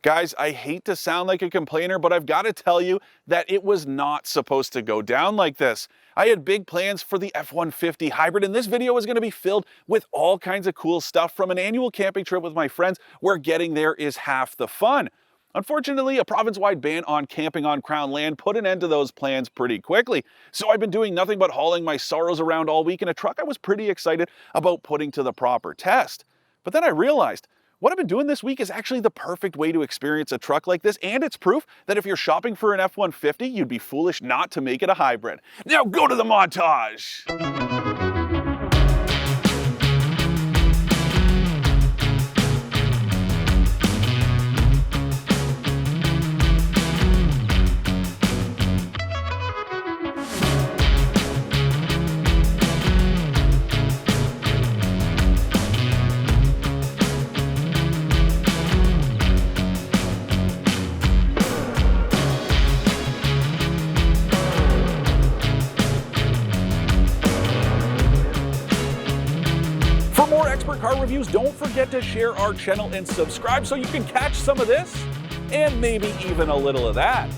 Guys, I hate to sound like a complainer, but I've got to tell you that it was not supposed to go down like this. I had big plans for the F-150 hybrid, and this video is going to be filled with all kinds of cool stuff from an annual camping trip with my friends where getting there is half the fun. Unfortunately, a province-wide ban on camping on Crown land put an end to those plans pretty quickly. So I've been doing nothing but hauling my sorrows around all week in a truck I was pretty excited about putting to the proper test. But then I realized, what I've been doing this week is actually the perfect way to experience a truck like this, and it's proof that if you're shopping for an F-150, you'd be foolish not to make it a hybrid. Now go to the montage! For more expert car reviews, don't forget to share our channel and subscribe so you can catch some of this and maybe even a little of that.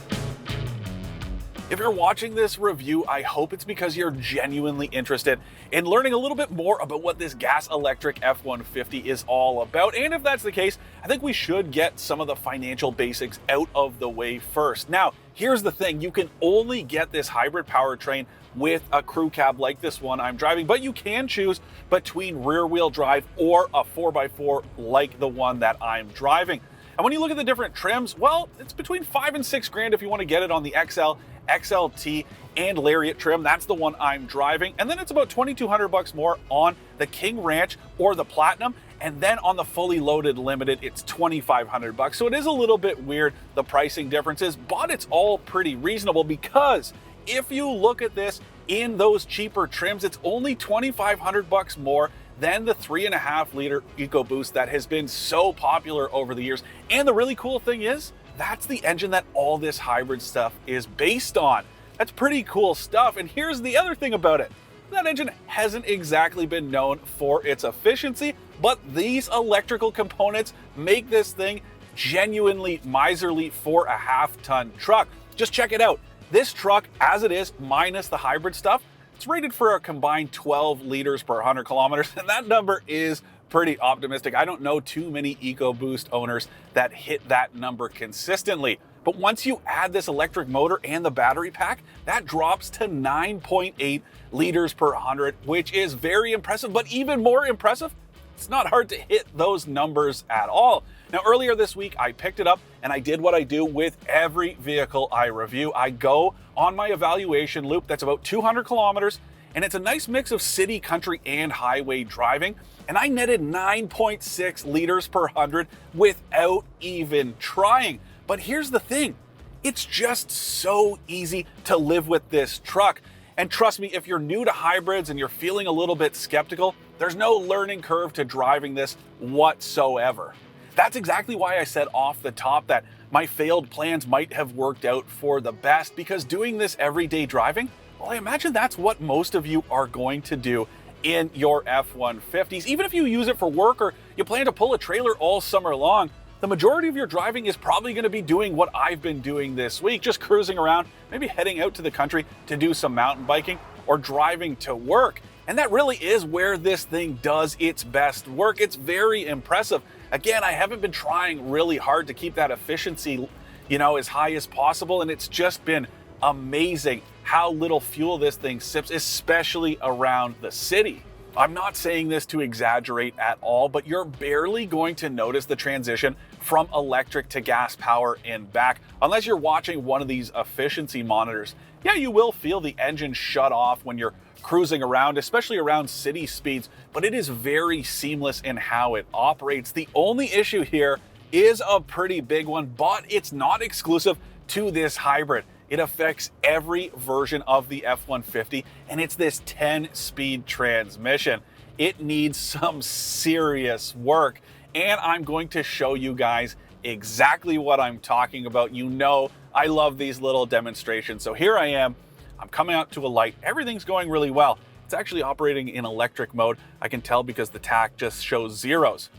If you're watching this review, I hope it's because you're genuinely interested in learning a little bit more about what this gas-electric F-150 is all about. And if that's the case, I think we should get some of the financial basics out of the way first. Now, here's the thing. You can only get this hybrid powertrain with a crew cab like this one I'm driving, but you can choose between rear-wheel drive or a 4x4 like the one that I'm driving. And when you look at the different trims, well, it's between $5,000 and $6,000 if you want to get it on the XL, XLT, and Lariat trim. That's the one I'm driving. And then it's about $2,200 more on the King Ranch or the Platinum. And then on the fully loaded Limited, it's $2,500. So it is a little bit weird, the pricing differences, but it's all pretty reasonable because if you look at this in those cheaper trims, it's only $2,500 more than the 3.5 liter EcoBoost that has been so popular over the years. And the really cool thing is, that's the engine that all this hybrid stuff is based on. That's pretty cool stuff. And here's the other thing about it. That engine hasn't exactly been known for its efficiency, but these electrical components make this thing genuinely miserly for a half-ton truck. Just check it out. This truck, as it is, minus the hybrid stuff, it's rated for a combined 12 liters per 100 kilometers, and that number is pretty optimistic. I don't know too many EcoBoost owners that hit that number consistently. But once you add this electric motor and the battery pack, that drops to 9.8 liters per 100, which is very impressive. But even more impressive, it's not hard to hit those numbers at all. Now, earlier this week, I picked it up and I did what I do with every vehicle I review. I go on my evaluation loop that's about 200 kilometers, and it's a nice mix of city, country, and highway driving. And I netted 9.6 liters per 100 without even trying. But here's the thing, it's just so easy to live with this truck. And trust me, if you're new to hybrids and you're feeling a little bit skeptical, there's no learning curve to driving this whatsoever. That's exactly why I said off the top that my failed plans might have worked out for the best, because doing this everyday driving, well, I imagine that's what most of you are going to do in your F-150s. Even if you use it for work or you plan to pull a trailer all summer long, the majority of your driving is probably going to be doing what I've been doing this week, just cruising around, maybe heading out to the country to do some mountain biking or driving to work. And that really is where this thing does its best work. It's very impressive. Again, I haven't been trying really hard to keep that efficiency, as high as possible, and it's just been amazing how little fuel this thing sips, especially around the city. I'm not saying this to exaggerate at all, but you're barely going to notice the transition from electric to gas power and back, unless you're watching one of these efficiency monitors. Yeah, you will feel the engine shut off when you're cruising around, especially around city speeds, but it is very seamless in how it operates. The only issue here is a pretty big one, but it's not exclusive to this hybrid. It affects every version of the F-150, and it's this 10-speed transmission. It needs some serious work, and I'm going to show you guys exactly what I'm talking about. You know I love these little demonstrations. So here I am. I'm coming out to a light. Everything's going really well. It's actually operating in electric mode. I can tell because the tach just shows zeros.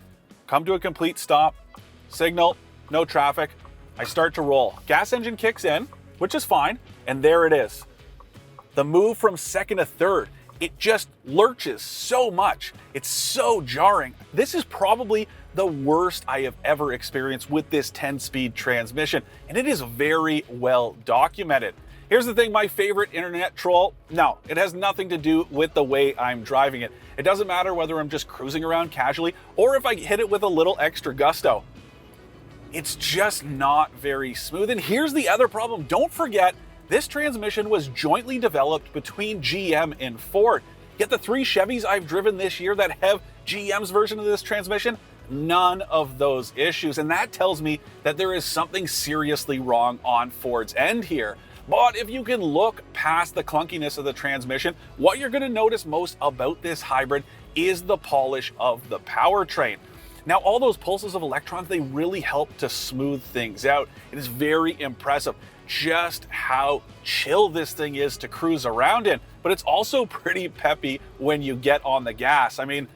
Come to a complete stop, signal, no traffic. I start to roll. Gas engine kicks in, which is fine, and there it is. The move from second to third, it just lurches so much. It's so jarring. This is probably the worst I have ever experienced with this 10-speed transmission, and it is very well documented. Here's the thing, my favorite internet troll, no, it has nothing to do with the way I'm driving it. It doesn't matter whether I'm just cruising around casually or if I hit it with a little extra gusto. It's just not very smooth. And here's the other problem. Don't forget, this transmission was jointly developed between GM and Ford. Yet the 3 Chevys I've driven this year that have GM's version of this transmission, none of those issues. And that tells me that there is something seriously wrong on Ford's end here. But if you can look past the clunkiness of the transmission, what you're going to notice most about this hybrid is the polish of the powertrain. Now, all those pulses of electrons, they really help to smooth things out. It is very impressive just how chill this thing is to cruise around in, but it's also pretty peppy when you get on the gas. I mean,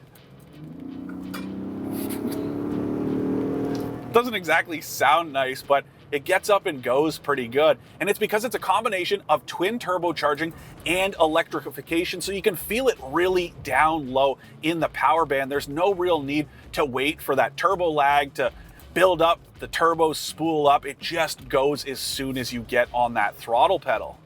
it doesn't exactly sound nice, but it gets up and goes pretty good. And it's because it's a combination of twin turbocharging and electrification, so you can feel it really down low in the power band. There's no real need to wait for that turbo lag to build up, the turbos spool up. It just goes as soon as you get on that throttle pedal.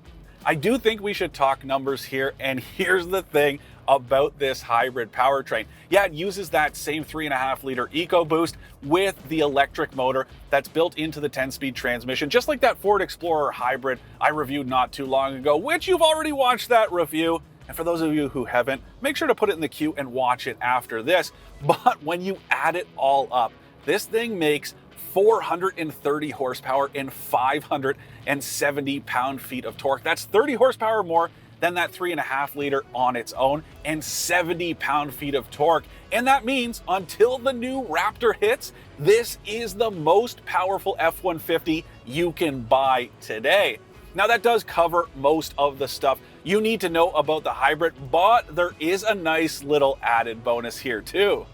I do think we should talk numbers here, and here's the thing about this hybrid powertrain. Yeah, it uses that same 3.5-liter EcoBoost with the electric motor that's built into the 10-speed transmission, just like that Ford Explorer hybrid I reviewed not too long ago, which you've already watched that review. And for those of you who haven't, make sure to put it in the queue and watch it after this. But when you add it all up, this thing makes 430 horsepower and 570 pound-feet of torque. That's 30 horsepower more than that 3.5-liter on its own, and 70 pound-feet of torque. And that means until the new Raptor hits, this is the most powerful F-150 you can buy today. Now, that does cover most of the stuff you need to know about the hybrid, but there is a nice little added bonus here too.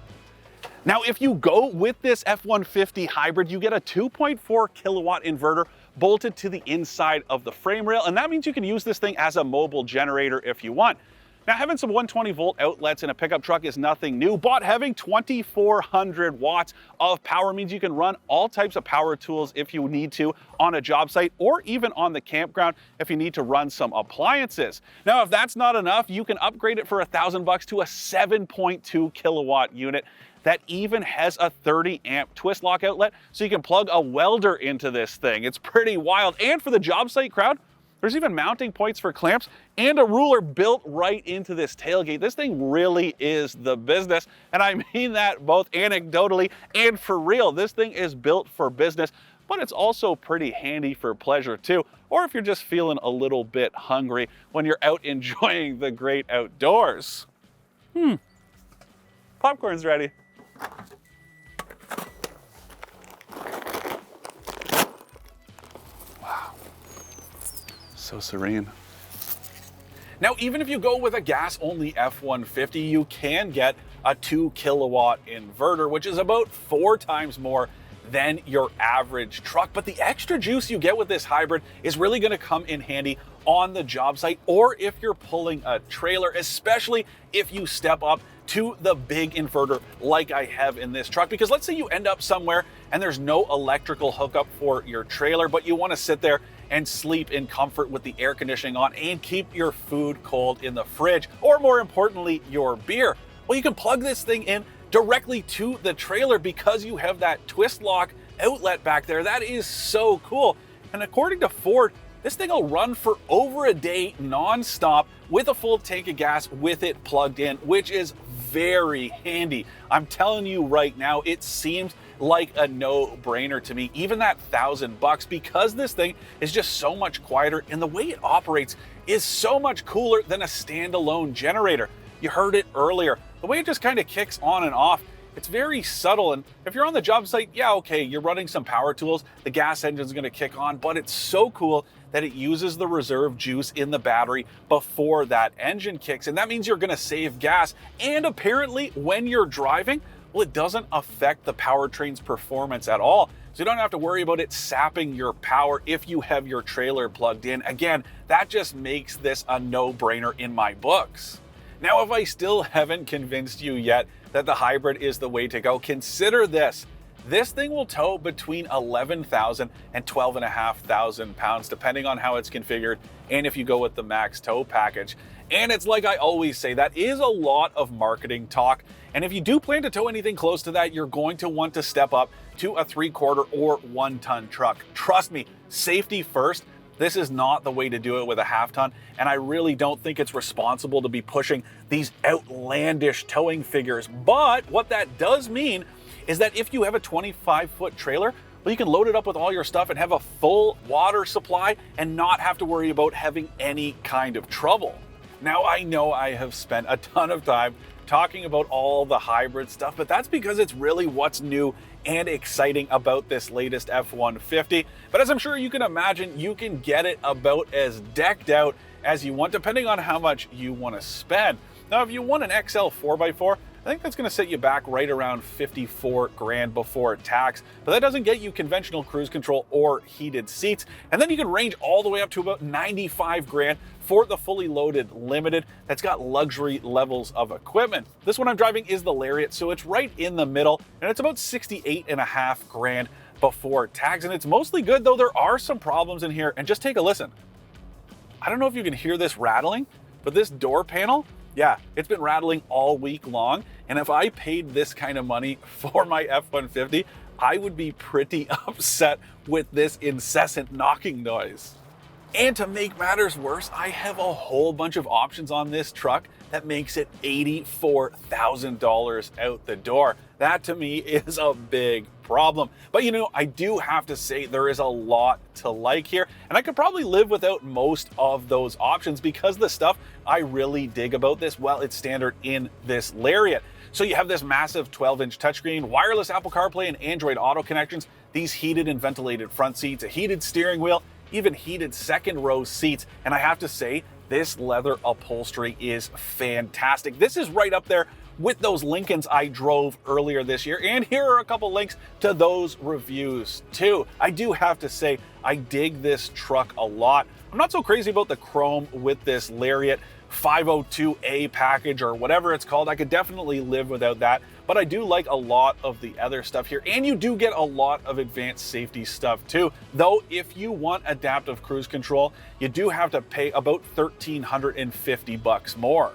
Now, if you go with this F-150 hybrid, you get a 2.4 kilowatt inverter bolted to the inside of the frame rail, and that means you can use this thing as a mobile generator if you want. Now, having some 120 volt outlets in a pickup truck is nothing new, but having 2,400 watts of power means you can run all types of power tools if you need to on a job site, or even on the campground if you need to run some appliances. Now, if that's not enough, you can upgrade it for $1,000 to a 7.2 kilowatt unit that even has a 30 amp twist lock outlet, so you can plug a welder into this thing. It's pretty wild. And for the job site crowd, there's even mounting points for clamps and a ruler built right into this tailgate. This thing really is the business, and I mean that both anecdotally and for real. This thing is built for business, but it's also pretty handy for pleasure too, or if you're just feeling a little bit hungry when you're out enjoying the great outdoors. Popcorn's ready. Wow, so serene. Now, even if you go with a gas-only F-150, you can get a 2 kilowatt inverter, which is about 4 times more than your average truck. But the extra juice you get with this hybrid is really going to come in handy on the job site, or if you're pulling a trailer, especially if you step up to the big inverter like I have in this truck. Because let's say you end up somewhere and there's no electrical hookup for your trailer, but you want to sit there and sleep in comfort with the air conditioning on and keep your food cold in the fridge, or more importantly, your beer. Well, you can plug this thing in directly to the trailer because you have that twist lock outlet back there. That is so cool. And according to Ford, this thing will run for over a day non-stop with a full tank of gas with it plugged in, which is very handy. I'm telling you right now, it seems like a no-brainer to me, even that $1,000, because this thing is just so much quieter and the way it operates is so much cooler than a standalone generator. You heard it earlier. The way it just kind of kicks on and off, it's very subtle. And if you're on the job site, yeah, okay, you're running some power tools, the gas engine's gonna kick on, but it's so cool that it uses the reserve juice in the battery before that engine kicks. And that means you're gonna save gas. And apparently when you're driving, well, it doesn't affect the powertrain's performance at all. So you don't have to worry about it sapping your power if you have your trailer plugged in. Again, that just makes this a no-brainer in my books. Now, if I still haven't convinced you yet that the hybrid is the way to go, consider this. This thing will tow between 11,000 and 12,500 pounds, depending on how it's configured and if you go with the max tow package. And it's like I always say, that is a lot of marketing talk. And if you do plan to tow anything close to that, you're going to want to step up to a 3/4 or 1-ton truck. Trust me, safety first. This is not the way to do it with a 1/2 ton, and I really don't think it's responsible to be pushing these outlandish towing figures. But what that does mean is that if you have a 25-foot trailer, well, you can load it up with all your stuff and have a full water supply and not have to worry about having any kind of trouble. Now, I know I have spent a ton of time talking about all the hybrid stuff, but that's because it's really what's new and exciting about this latest F-150. But as I'm sure you can imagine, you can get it about as decked out as you want, depending on how much you want to spend. Now, if you want an XL 4x4, I think that's going to set you back right around 54 grand before tax, but that doesn't get you conventional cruise control or heated seats. And then you can range all the way up to about 95 grand for the fully loaded Limited that's got luxury levels of equipment. This one I'm driving is the Lariat, so it's right in the middle, and it's about 68.5 grand before tax. And it's mostly good, though there are some problems in here. And just take a listen. I don't know if you can hear this rattling, but this door panel, yeah, it's been rattling all week long. And if I paid this kind of money for my F-150, I would be pretty upset with this incessant knocking noise. And to make matters worse, I have a whole bunch of options on this truck that makes it $84,000 out the door. That to me is a big problem. But you know, I do have to say there is a lot to like here, and I could probably live without most of those options because the stuff I really dig about this, well, it's standard in this Lariat. So you have this massive 12-inch touchscreen, wireless Apple CarPlay and Android Auto connections, these heated and ventilated front seats, a heated steering wheel, even heated second row seats. And I have to say, this leather upholstery is fantastic. This is right up there with those Lincolns I drove earlier this year. And here are a couple links to those reviews too. I do have to say, I dig this truck a lot. I'm not so crazy about the chrome with this Lariat 502A package or whatever it's called. I could definitely live without that, but I do like a lot of the other stuff here, and you do get a lot of advanced safety stuff too. Though if you want adaptive cruise control, you do have to pay about $1,350 more.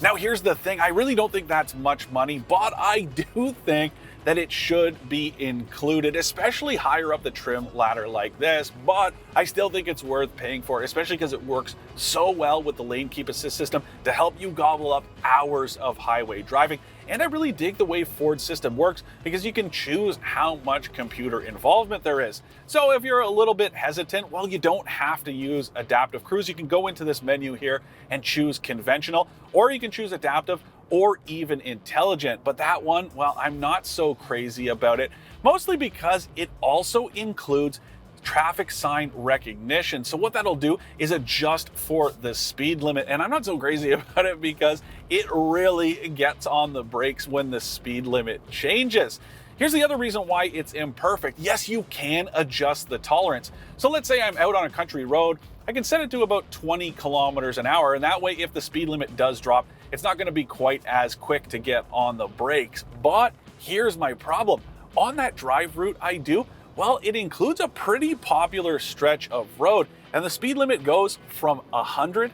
Now here's the thing, I really don't think that's much money, but I do think that it should be included, especially higher up the trim ladder like this, but I still think it's worth paying for, especially because it works so well with the lane keep assist system to help you gobble up hours of highway driving. And I really dig the way Ford's system works because you can choose how much computer involvement there is. So if you're a little bit hesitant, well, you don't have to use adaptive cruise. You can go into this menu here and choose conventional, or you can choose adaptive or even intelligent. But that one, well, I'm not so crazy about it, mostly because it also includes traffic sign recognition. So what that'll do is adjust for the speed limit. And I'm not so crazy about it because it really gets on the brakes when the speed limit changes. Here's the other reason why it's imperfect. Yes, you can adjust the tolerance. So let's say I'm out on a country road, I can set it to about 20 kilometers an hour. And that way, if the speed limit does drop, it's not gonna be quite as quick to get on the brakes. But here's my problem. On that drive route I do, well, it includes a pretty popular stretch of road, and the speed limit goes from 100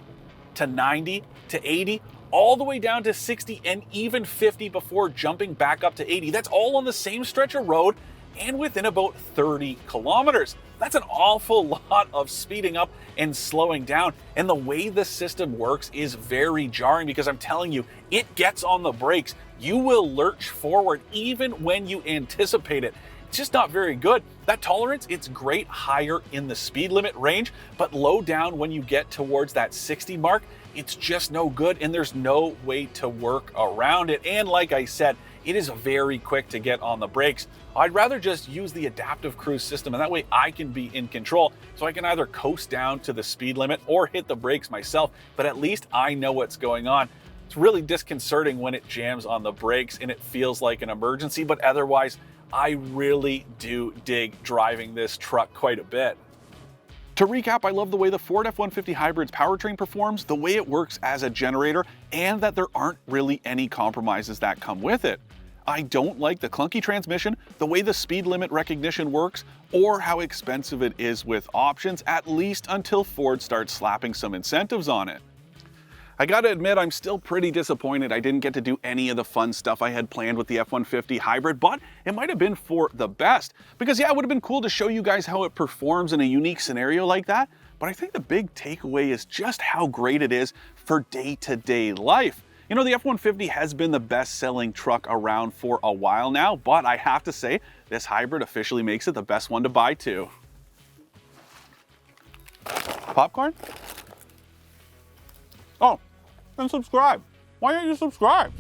to 90 to 80, all the way down to 60 and even 50 before jumping back up to 80. That's all on the same stretch of road and within about 30 kilometers. That's an awful lot of speeding up and slowing down. And the way the system works is very jarring because I'm telling you, it gets on the brakes. You will lurch forward even when you anticipate it. It's just not very good. That tolerance, it's great higher in the speed limit range, but low down when you get towards that 60 mark, it's just no good and there's no way to work around it. And like I said, it is very quick to get on the brakes. I'd rather just use the adaptive cruise system, and that way I can be in control. So I can either coast down to the speed limit or hit the brakes myself, but at least I know what's going on. It's really disconcerting when it jams on the brakes and it feels like an emergency, but otherwise, I really do dig driving this truck quite a bit. To recap, I love the way the Ford F-150 Hybrid's powertrain performs, the way it works as a generator, and that there aren't really any compromises that come with it. I don't like the clunky transmission, the way the speed limit recognition works, or how expensive it is with options, at least until Ford starts slapping some incentives on it. I gotta admit, I'm still pretty disappointed I didn't get to do any of the fun stuff I had planned with the F-150 Hybrid, but it might have been for the best. Because yeah, it would have been cool to show you guys how it performs in a unique scenario like that, but I think the big takeaway is just how great it is for day-to-day life. You know, the F-150 has been the best-selling truck around for a while now, but I have to say, this hybrid officially makes it the best one to buy too. Popcorn? Oh, and subscribe. Why aren't you subscribed?